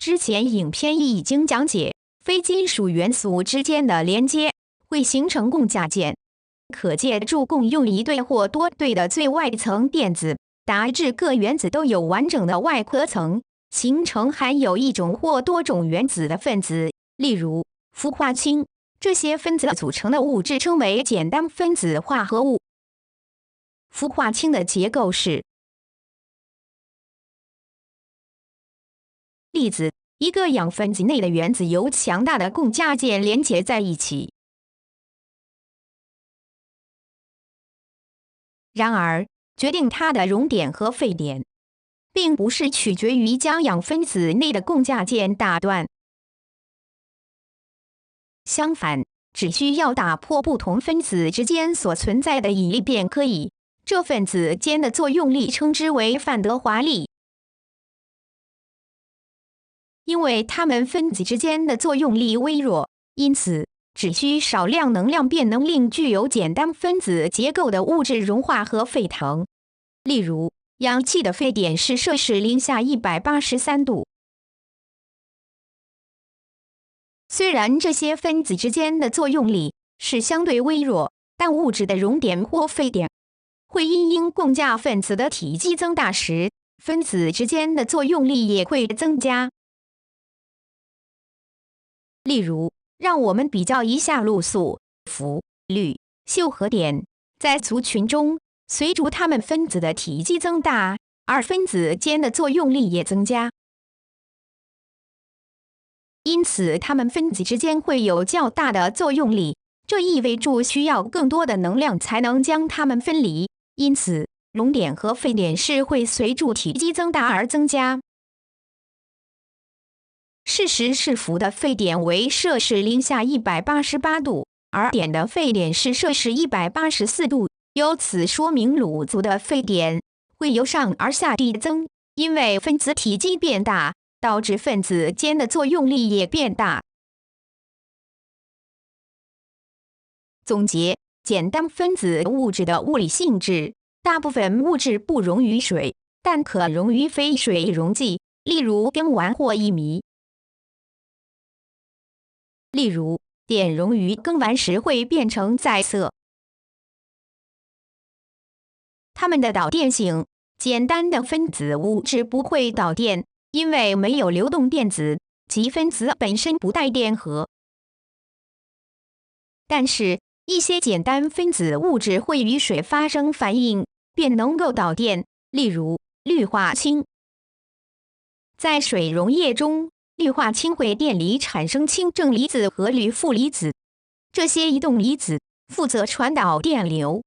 之前影片已经讲解，非金属元素之间的连接会形成共价键，可借助共用一对或多对的最外层电子，导致各原子都有完整的外壳层，形成含有一种或多种原子的分子，例如氟化氢。这些分子组成的物质称为简单分子化合物。氟化氢的结构是粒子，一个氧分子内的原子由强大的共价键连接在一起。然而，决定它的熔点和沸点，并不是取决于将氧分子内的共价键打断。相反，只需要打破不同分子之间所存在的引力便可以。这分子间的作用力称之为范德华力。因为它们分子之间的作用力微弱，因此只需少量能量便能令具有简单分子结构的物质融化和沸腾。例如，氧气的沸点是摄氏零下183度。虽然这些分子之间的作用力是相对微弱，但物质的熔点或沸点会因共价分子的体积增大时，分子之间的作用力也会增加。例如，让我们比较一下露宿、氟、氯、溴和碘在族群中，随着它们分子的体积增大，而分子间的作用力也增加。因此，它们分子之间会有较大的作用力，这意味着需要更多的能量才能将它们分离。因此，熔点和沸点是会随着体积增大而增加。事实是，氟的沸点为摄氏零下188度，而碘的沸点是摄氏184度。由此说明，卤族的沸点会由上而下递增，因为分子体积变大，导致分子间的作用力也变大。总结：简单分子物质的物理性质，大部分物质不溶于水，但可溶于非水溶剂，例如碘烷或乙醚。例如，碘溶于硼烷时会变成彩色。它们的导电性，简单的分子物质不会导电，因为没有流动电子，即分子本身不带电荷。但是，一些简单分子物质会与水发生反应，便能够导电，例如氯化氢。在水溶液中，氯化氢会电离产生氢正离子和铝负离子，这些移动离子负责传导电流。